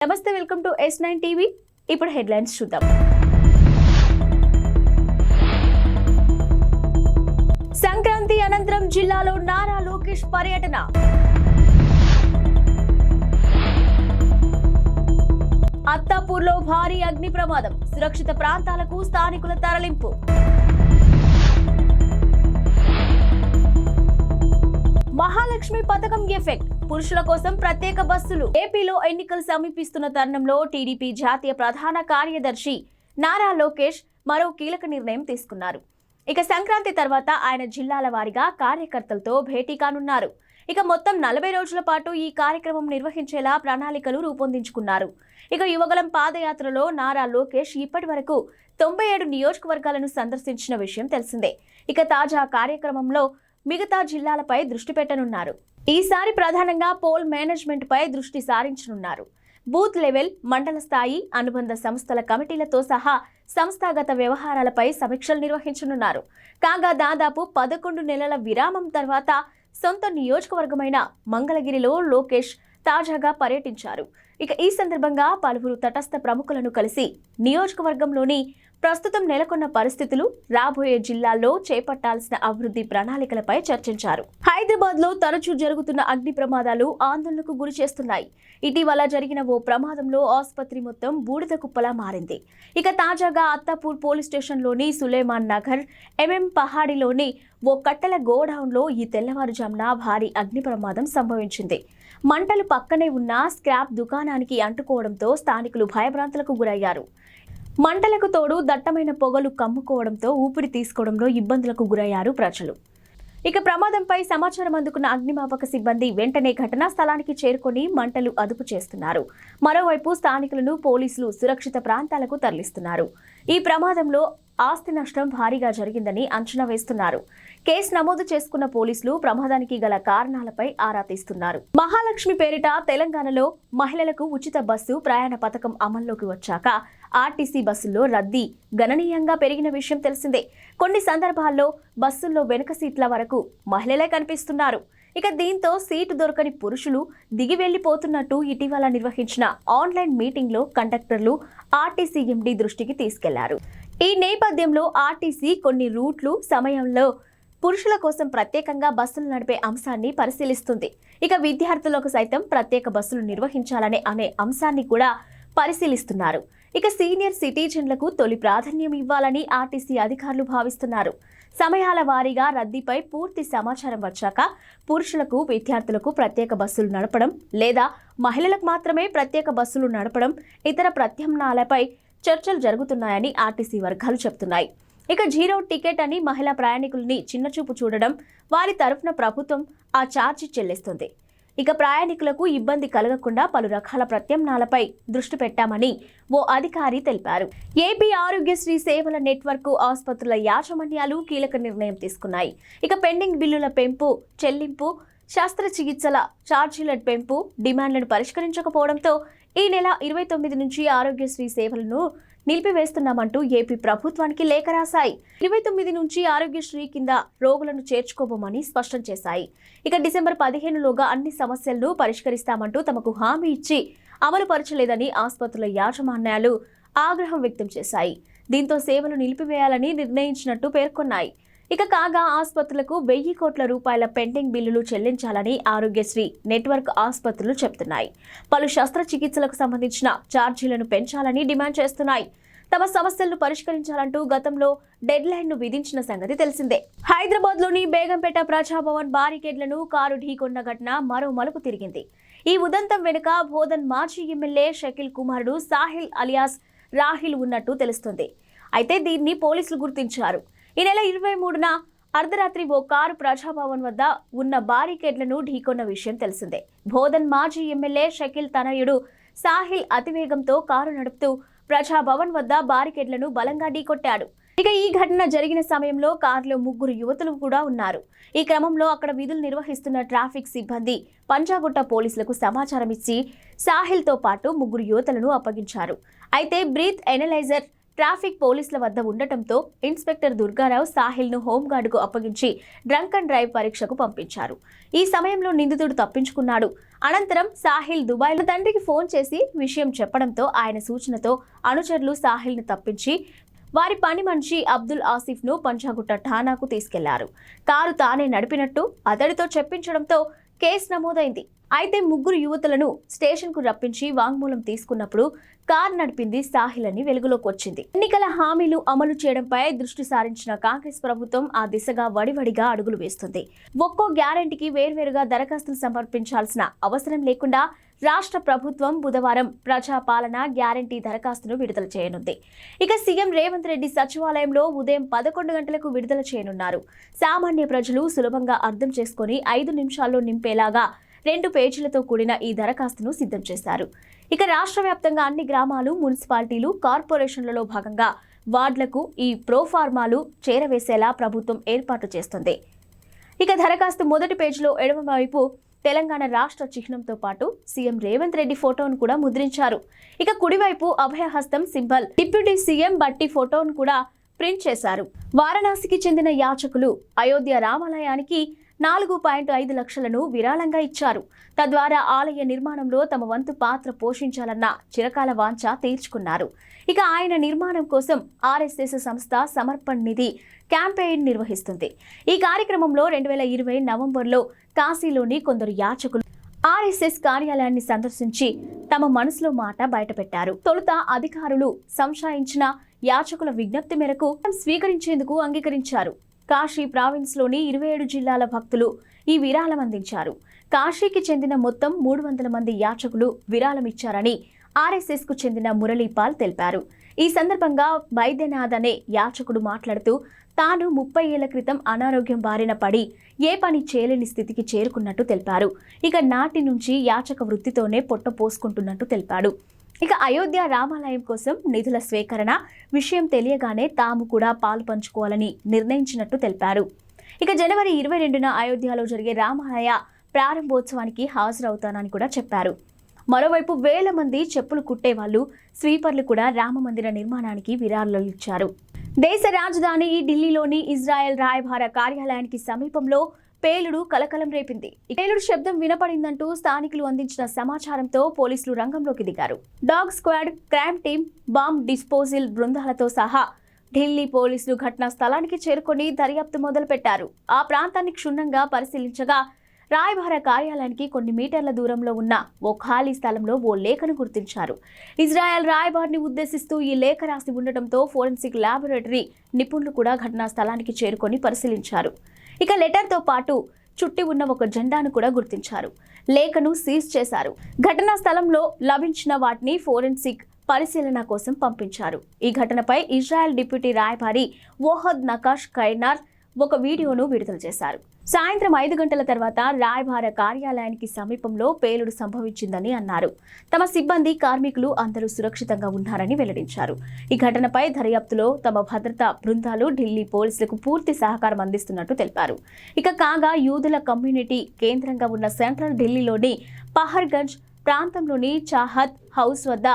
నమస్తే, welcome to S9 TV. ఇప్పుడు headlines చూద్దాం. సంక్రాంతి అనంతరం జిల్లాలో నారా లోకేష్ పర్యటన. అత్తాపూర్లో భారీ అగ్ని ప్రమాదం, సురక్షిత ప్రాంతాలకు స్థానికుల తరలింపు. మహాలక్ష్మి పథకం ఎఫెక్ట్, పురుషుల కోసం ప్రత్యేక బస్సులు. ఏపీలో ఎన్నికలు సమీపిస్తున్న తరుణంలో టీడీపీ జాతీయ ప్రధాన కార్యదర్శి నారా లోకేష్ మరో కీలక నిర్ణయం తీసుకున్నారు. ఇక సంక్రాంతి తర్వాత ఆయన జిల్లాల వారీగా కార్యకర్తలతో భేటీ కానున్నారు. ఇక మొత్తం 40 రోజుల పాటు ఈ కార్యక్రమం నిర్వహించేలా ప్రణాళికలు రూపొందించుకున్నారు. ఇక యువగలం పాదయాత్రలో నారా లోకేష్ ఇప్పటి వరకు 97 నియోజకవర్గాలను సందర్శించిన విషయం తెలిసిందే. ఇక తాజా కార్యక్రమంలో మిగతా జిల్లాలపై దృష్టి పెట్టనున్నారు. ఈసారి ప్రధానంగా పోల్ మేనేజ్మెంట్ పై దృష్టి సారించనున్నారు. బూత్ లెవెల్, మండల స్థాయి, అనుబంధ సంస్థల కమిటీలతో సహా సంస్థాగత వ్యవహారాలపై సమీక్షలు నిర్వహించనున్నారు. కాగా దాదాపు 11 నెలల విరామం తర్వాత సొంత నియోజకవర్గమైన మంగళగిరిలో లోకేష్ తాజాగా పర్యటించారు. ఇక ఈ సందర్భంగా పలువురు తటస్థ ప్రముఖులను కలిసి నియోజకవర్గంలోని ప్రస్తుతం నెలకొన్న పరిస్థితులు, రాబోయే జిల్లాల్లో చేపట్టాల్సిన అభివృద్ధి ప్రణాళికలపై చర్చించారు. హైదరాబాద్ లో తరచూ జరుగుతున్న అగ్ని ప్రమాదాలు ఆందోళనకు గురి చేస్తున్నాయి. ఇటీవల జరిగిన ఓ ప్రమాదంలో ఆసుపత్రి మొత్తం బూడిద కుప్పలా మారింది. ఇక తాజాగా అత్తాపూర్ పోలీస్ స్టేషన్లోని సులేమాన్ నగర్, ఎంఎం పహాడిలోని ఓ కట్టెల గోడౌన్లో ఈ తెల్లవారుజామున భారీ అగ్ని ప్రమాదం సంభవించింది. మంటలు పక్కనే ఉన్న స్క్రాప్ దుకాణానికి అంటుకోవడంతో స్థానికులు భయభ్రాంతులకు గురయ్యారు. మంటలకు తోడు దట్టమైన పొగలు కమ్ముకోవడంతో ఊపిరి తీసుకోవడంలో ఇబ్బందులకు గురయ్యారు ప్రజలు. ఇక ప్రమాదంపై సమాచారం అందుకున్న అగ్నిమాపక సిబ్బంది వెంటనే ఘటనా స్థలానికి చేరుకొని మంటలు అదుపు చేస్తున్నారు. మరోవైపు స్థానికులను పోలీసులు సురక్షిత ప్రాంతాలకు తరలిస్తున్నారు. ఈ ప్రమాదంలో ఆస్తి నష్టం భారీగా జరిగిందని అంచనా వేస్తున్నారు. కేసు నమోదు చేసుకున్న పోలీసులు ప్రమాదానికి గల కారణాలపై ఆరా తీస్తున్నారు. మహాలక్ష్మి పేరిట తెలంగాణలో మహిళలకు ఉచిత బస్సు ప్రయాణ పథకం అమల్లోకి వచ్చాక ఆర్టీసీ బస్సుల్లో రద్దీ గణనీయంగా పెరిగిన విషయం తెలిసిందే. కొన్ని సందర్భాల్లో బస్సుల్లో వెనుక సీట్ల వరకు మహిళలే కనిపిస్తున్నారు. ఇక దీంతో సీటు దొరకని పురుషులు దిగి వెళ్లిపోతున్నట్టు ఇటీవల నిర్వహించిన ఆన్లైన్ మీటింగ్లో కండక్టర్లు ఆర్టీసీ ఎండీ దృష్టికి తీసుకెళ్లారు. ఈ నేపథ్యంలో ఆర్టీసీ కొన్ని రూట్లు సమయంలో పురుషుల కోసం ప్రత్యేకంగా బస్సులు నడిపే అంశాన్ని పరిశీలిస్తుంది. ఇక విద్యార్థులకు సైతం ప్రత్యేక బస్సులు నిర్వహించాలనే అంశాన్ని కూడా పరిశీలిస్తున్నారు. ఇక సీనియర్ సిటిజన్లకు తొలి ప్రాధాన్యం ఇవ్వాలని ఆర్టీసీ అధికారులు భావిస్తున్నారు. సమయాల వారీగా రద్దీపై పూర్తి సమాచారం వచ్చాక పురుషులకు, విద్యార్థులకు ప్రత్యేక బస్సులు నడపడం లేదా మహిళలకు మాత్రమే ప్రత్యేక బస్సులు నడపడం, ఇతర ప్రత్యామ్నాయాలపై చర్చలు జరుగుతున్నాయని ఆర్టీసీ వర్గాలు చెబుతున్నాయి. ఇక జీరో టికెట్ అని మహిళా ప్రయాణికుల్ని చిన్నచూపు చూడడం, వారి తరఫున ప్రభుత్వం ఆ ఛార్జీ చెల్లిస్తుంది. ఇక ప్రయాణికులకు ఇబ్బంది కలగకుండా పలు రకాల ప్రత్యామ్నాయాలపై దృష్టి పెట్టామని ఓ అధికారి తెలిపారు. ఏపీ ఆరోగ్యశ్రీ సేవల నెట్వర్క్ ఆసుపత్రుల యాజమాన్యాలు కీలక నిర్ణయం తీసుకున్నాయి. ఇక పెండింగ్ బిల్లుల పెంపు, చెల్లింపు, శస్త్రచికిత్సల ఛార్జీల పెంపు డిమాండ్లను పరిష్కరించకపోవడంతో ఈ నెల 29 నుంచి ఆరోగ్యశ్రీ సేవలను నిలిపివేస్తున్నామంటూ ఏపీ ప్రభుత్వానికి లేఖ రాశాయి. 29 నుంచి ఆరోగ్యశ్రీ కింద రోగులను చేర్చుకోబోమని స్పష్టం చేశాయి. ఇక డిసెంబర్ 15లోగా అన్ని సమస్యలను పరిష్కరిస్తామంటూ తమకు హామీ ఇచ్చి అమలు పరచలేదని ఆసుపత్రుల యాజమాన్యాలు ఆగ్రహం వ్యక్తం చేశాయి. దీంతో సేవలు నిలిపివేయాలని నిర్ణయించినట్టు పేర్కొన్నాయి. ఇక కాగా ఆసుపత్రులకు 1000 కోట్ల రూపాయల పెండింగ్ బిల్లులు చెల్లించాలని ఆరోగ్యశ్రీ నెట్వర్క్ ఆసుపత్రులు చెబుతున్నాయి. పలు శస్త్రచికిత్సలకు సంబంధించిన ఛార్జీలను పెంచాలని డిమాండ్ చేస్తున్నాయి. తమ సమస్యలను పరిష్కరించాలంటూ గతంలో డెడ్ లైన్ ను విధించిన సంగతి తెలిసిందే. హైదరాబాద్ లోని బేగంపేట ప్రజాభవన్ బారికేడ్లను కారు ఢీకొన్న ఘటన మరో మలుపు తిరిగింది. ఈ ఉదంతం వెనుక బోధన్ మాజీ ఎమ్మెల్యే షకీల్ కుమారుడు సాహిల్ అలియాస్ రాహిల్ ఉన్నట్టు తెలుస్తుంది. అయితే దీన్ని పోలీసులు గుర్తించారు. ఈ నెల 23న అర్ధరాత్రి ఓ కారు ప్రజాభవన్ వద్ద ఉన్న బారికేడ్లను ఢీకొన్న విషయం తెలిసిందే. బోధన్ మాజీ ఎమ్మెల్యే షకీల్ తనయుడు సాహిల్ అతివేగంతో కారు నడుపుతూ ప్రజాభవన్ వద్ద బారికేడ్లను బలంగా ఢీకొట్టాడు. ఇక ఈ ఘటన జరిగిన సమయంలో కారులో 3 యువతులు కూడా ఉన్నారు. ఈ క్రమంలో అక్కడ విధులు నిర్వహిస్తున్న ట్రాఫిక్ సిబ్బంది పంజాగుట్ట పోలీసులకు సమాచారం ఇచ్చి సాహిల్తో పాటు 3 యువతులను అప్పగించారు. అయితే బ్రీత్ ఎనలైజర్ ట్రాఫిక్ పోలీసుల వద్ద ఉండటంతో ఇన్స్పెక్టర్ దుర్గారావు సాహిల్ను హోంగార్డుకు అప్పగించి డ్రంక్ అండ్ డ్రైవ్ పరీక్షకు పంపించారు. ఈ సమయంలో నిందితుడు తప్పించుకున్నాడు. అనంతరం సాహిల్ దుబాయ్లో తండ్రికి ఫోన్ చేసి విషయం చెప్పడంతో ఆయన సూచనతో అనుచరులు సాహిల్ను తప్పించి వారి పని మనిషి అబ్దుల్ ఆసిఫ్ను పంజాగుట్ట ఠాణాకు తీసుకెళ్లారు. కారు తానే నడిపినట్టు అతడితో చెప్పించడంతో కేసు నమోదైంది. అయితే ముగ్గురు యువతులను స్టేషన్కు రప్పించి వాంగ్మూలం తీసుకున్నప్పుడు కారు నడిపింది సాహిల్ అని వెలుగులోకి వచ్చింది. ఎన్నికల హామీలు అమలు చేయడంపై దృష్టి సారించిన కాంగ్రెస్ ప్రభుత్వం ఆ దిశగా వడివడిగా అడుగులు వేస్తుంది. ఒక్కో గ్యారెంటీకి వేర్వేరుగా దరఖాస్తులు సమర్పించాల్సిన అవసరం లేకుండా రాష్ట్ర ప్రభుత్వం బుధవారం ప్రజాపాలన గ్యారెంటీ దరఖాస్తును విడుదల చేయనుంది. ఇక సీఎం రేవంత్ రెడ్డి సచివాలయంలో ఉదయం 11 గంటలకు విడుదల చేయనున్నారు. సామాన్య ప్రజలు సులభంగా అర్థం చేసుకుని 5 నిమిషాల్లో నింపేలాగా 2 పేజీలతో కూడిన ఈ దరఖాస్తును సిద్ధం చేశారు. ఇక రాష్ట్ర వ్యాప్తంగా అన్ని గ్రామాలు, మున్సిపాలిటీలు, కార్పొరేషన్లలో భాగంగా వార్డులకు ఈ ప్రోఫార్మాలు చేరవేసేలా ప్రభుత్వం ఏర్పాటు చేస్తుంది. ఇక దరఖాస్తు మొదటి పేజీలో ఎడమవైపు తెలంగాణ రాష్ట్ర చిహ్నంతో పాటు సీఎం రేవంత్ రెడ్డి ఫోటోను కూడా ముద్రించారు. ఇక కుడివైపు అభయహస్తం సింబల్, డిప్యూటీ సీఎం బట్టి ఫోటోను కూడా ప్రింట్ చేశారు. వారణాసికి చెందిన యాచకులు అయోధ్య రామాలయానికి 4.5 లక్షలను విరాళంగా ఇచ్చారు. తద్వారా ఆలయ నిర్మాణంలో తమ వంతు పాత్ర పోషించాలన్న చిరకాల వాంఛ తీర్చుకున్నారు. ఇక ఆయన నిర్మాణం కోసం ఆర్ఎస్ఎస్ సంస్థ సమర్పణ్ నిధి క్యాంపెయిన్ నిర్వహిస్తుంది. ఈ కార్యక్రమంలో 2020 నవంబర్లో కాశీలోని కొందరు యాచకులు ఆర్ఎస్ఎస్ కార్యాలయాన్ని సందర్శించి తమ మనసులో మాట బయటపెట్టారు. తొలుత అధికారులు సంశయించిన యాచకుల విజ్ఞప్తి మేరకు స్వీకరించేందుకు అంగీకరించారు. కాశీ ప్రావిన్స్లోని 27 జిల్లాల భక్తులు ఈ విరాళం అందించారు. కాశీకి చెందిన మొత్తం 300 మంది యాచకులు విరాళం ఇచ్చారని ఆర్ఎస్ఎస్కు చెందిన మురళీపాల్ తెలిపారు. ఈ సందర్భంగా వైద్యనాథ్ అనే యాచకుడు మాట్లాడుతూ తాను 30 ఏళ్ల క్రితం అనారోగ్యం బారిన పడి ఏ పని చేయలేని స్థితికి చేరుకున్నట్టు తెలిపారు. ఇక నాటి నుంచి యాచక వృత్తితోనే పొట్ట పోసుకుంటున్నట్టు తెలిపాడు. ఇక అయోధ్య రామాలయం కోసం నిధుల స్వీకరణ విషయం తెలియగానే తాము కూడా పాలు పంచుకోవాలని నిర్ణయించినట్టు తెలిపారు. ఇక జనవరి 22న అయోధ్యలో జరిగే రామాలయ ప్రారంభోత్సవానికి హాజరవుతానని కూడా చెప్పారు. మరోవైపు వేల మంది చెప్పులు కుట్టేవాళ్లు, స్వీపర్లు కూడా రామమందిర నిర్మాణానికి విరాళాలు ఇచ్చారు. దేశ రాజధాని ఢిల్లీలోని ఇజ్రాయెల్ రాయబార కార్యాలయానికి సమీపంలో పేలుడు కలకలం రేపింది. పేలుడు శబ్దం వినపడిందంటూ స్థానికులు అందించిన సమాచారంతో పోలీసులు రంగంలోకి దిగారు. Dog squad, crime team, bomb disposal బృందాలతో సహా ఢిల్లీ పోలీసులు ఘటనా స్థలానికి చేరుకొని దర్యాప్తు మొదలుపెట్టారు. ఆ ప్రాంతాన్ని క్షుణ్ణంగా పరిశీలించగా రాయబార కార్యాలయానికి కొన్ని మీటర్ల దూరంలో ఉన్న ఓ ఖాళీ స్థలంలో ఓ లేఖను గుర్తించారు. ఇజ్రాయెల్ రాయబారిని ఉద్దేశిస్తూ ఈ లేఖ రాసి ఉండటంతో ఫోరెన్సిక్ ల్యాబొరేటరీ నిపుణులు కూడా ఘటనా స్థలానికి చేరుకొని పరిశీలించారు. ఇక లెటర్తో పాటు చుట్టి ఉన్న ఒక జెండాను కూడా గుర్తించారు. లేఖను సీజ్ చేశారు. ఘటనా స్థలంలో లభించిన వాటిని ఫోరెన్సిక్ పరిశీలన కోసం పంపించారు. ఈ ఘటనపై ఇజ్రాయెల్ డిప్యూటీ రాయబారి ఓహద్ నకాష్ కైనార్ ఒక వీడియోను విడుదల చేశారు. సాయంత్రం 5 గంటల తర్వాత రాయబార కార్యాలయానికి సమీపంలో పేలుడు సంభవించిందని అన్నారు. తమ సిబ్బంది, కార్మికులు అందరూ సురక్షితంగా ఉన్నారని వెల్లడించారు. ఈ ఘటనపై దర్యాప్తులో తమ భద్రతా బృందాలు ఢిల్లీ పోలీసులకు పూర్తి సహకారం అందిస్తున్నట్టు తెలిపారు. ఇక కాగా యూదుల కమ్యూనిటీ కేంద్రంగా ఉన్న సెంట్రల్ ఢిల్లీలోని పహర్గంజ్ ప్రాంతంలోని చాహత్ హౌస్ వద్ద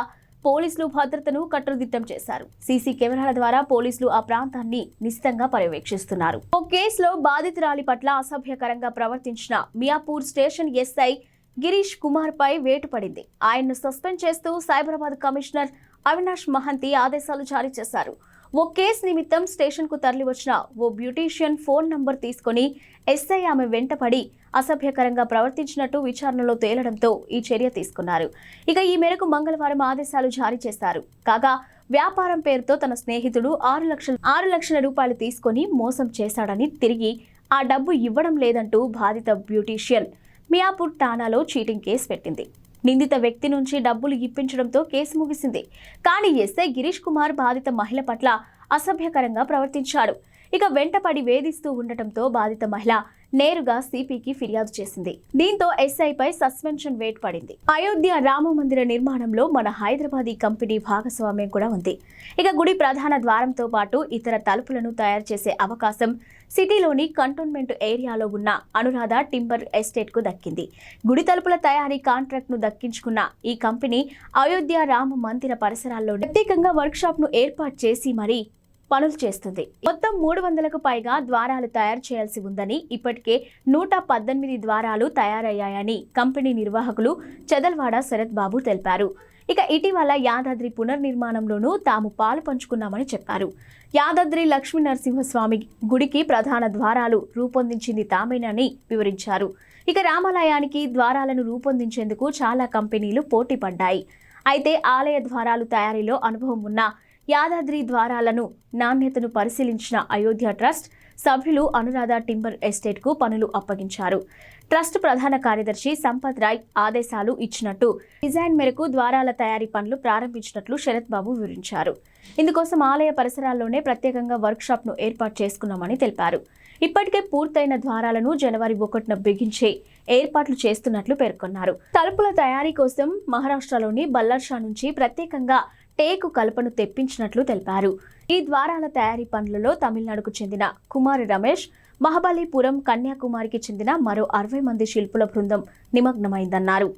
పోలీసులు భద్రతను కట్టుదిట్టం చేశారు. సీసీ కెమెరాల ద్వారా పోలీసులు ఆ ప్రాంతాన్ని నిశితంగా పర్యవేక్షిస్తున్నారు. ఓ కేసులో బాధితురాలి పట్ల అసభ్యకరంగా ప్రవర్తించిన మియాపూర్ స్టేషన్ ఎస్ఐ గిరీష్ కుమార్ పై వేటు పడింది. ఆయన్ను సస్పెండ్ చేస్తూ సైబరాబాద్ కమిషనర్ అవినాష్ మహంతి ఆదేశాలు జారీ చేశారు. ఓ కేసు నిమిత్తం స్టేషన్కు తరలివచ్చిన ఓ బ్యూటీషియన్ ఫోన్ నంబర్ తీసుకుని ఎస్ఐ ఆమె వెంటపడి అసభ్యకరంగా ప్రవర్తించినట్టు విచారణలో తేలడంతో ఈ చర్య తీసుకున్నారు. ఇక ఈ మేరకు మంగళవారం ఆదేశాలు జారీ చేశారు. కాగా వ్యాపారం పేరుతో తన స్నేహితుడు 6 లక్షల రూపాయలు తీసుకుని మోసం చేశాడని, తిరిగి ఆ డబ్బు ఇవ్వడం లేదంటూ బాధిత బ్యూటీషియన్ మియాపూర్ ఠాణాలో చీటింగ్ కేసు పెట్టింది. నిందిత వ్యక్తి నుంచి డబ్బులు ఇప్పించడంతో కేసు ముగిసింది. కానీ ఎస్ఐ గిరీష్ కుమార్ బాధిత మహిళ పట్ల అసభ్యకరంగా ప్రవర్తించాడు. ఇక వెంటపడి వేధిస్తూ ఉండటంతో బాధిత మహిళ నేరుగా సిపికి ఫిర్యాదు చేసింది. దీంతో ఎస్ఐపై సస్పెన్షన్ వేటు పడింది. అయోధ్య రామ మందిర నిర్మాణంలో మన హైదరాబాదీ కంపెనీ భాగస్వామ్యం కూడా ఉంది. ఇక గుడి ప్రధాన ద్వారంతో పాటు ఇతర తలుపులను తయారు చేసే అవకాశం సిటీలోని కంటోన్మెంట్ ఏరియాలో ఉన్న అనురాధ టింబర్ ఎస్టేట్ కు దక్కింది. గుడి తలుపుల తయారీ కాంట్రాక్ట్ ను దక్కించుకున్న ఈ కంపెనీ అయోధ్య రామ మందిర పరిసరాల్లో ప్రత్యేకంగా వర్క్ షాప్ ను ఏర్పాటు చేసి మరీ పనులు చేస్తుంది. మొత్తం 300కు పైగా ద్వారాలు తయారు చేయాల్సి ఉందని, ఇప్పటికే 118 ద్వారాలు తయారయ్యాయని కంపెనీ నిర్వాహకులు చెదల్వాడ శరత్ బాబు తెలిపారు. ఇక ఇటీవల యాదాద్రి పునర్నిర్మాణంలోనూ తాము పాలు పంచుకున్నామని చెప్పారు. యాదాద్రి లక్ష్మీ నరసింహస్వామి గుడికి ప్రధాన ద్వారాలు రూపొందించింది తామేనని వివరించారు. ఇక రామాలయానికి ద్వారాలను రూపొందించేందుకు చాలా కంపెనీలు పోటీ పడ్డాయి. అయితే ఆలయ ద్వారాలు తయారీలో అనుభవం ఉన్న యాదాద్రి ద్వారాలను నాణ్యతను పరిశీలించిన అయోధ్య ట్రస్ట్ సభ్యులు అనురాధ టింబర్ ఎస్టేట్ కు పనులు అప్పగించారు. ట్రస్ట్ ప్రధాన కార్యదర్శి సంపత్ రాయ్ ఆదేశాలు ఇచ్చినట్టు డిజైన్ మేరకు ద్వారాల తయారీ పనులు ప్రారంభించినట్లు శరత్ బాబు వివరించారు. ఇందుకోసం ఆలయ పరిసరాల్లోనే ప్రత్యేకంగా వర్క్ షాప్ ను ఏర్పాటు చేసుకున్నామని తెలిపారు. ఇప్పటికే పూర్తయిన ద్వారాలను జనవరి 1న బిగించే ఏర్పాట్లు చేస్తున్నట్లు పేర్కొన్నారు. తలుపుల తయారీ కోసం మహారాష్ట్రలోని బల్లర్షా నుంచి ప్రత్యేకంగా టేకు కలపను తెప్పించినట్లు తెలిపారు. ఈ ద్వారాల తయారీ పనులలో తమిళనాడుకు చెందిన కుమారి రమేష్, మహాబలిపురం, కన్యాకుమారికి చెందిన మరో 60 మంది శిల్పుల బృందం నిమగ్నమైందన్నారు.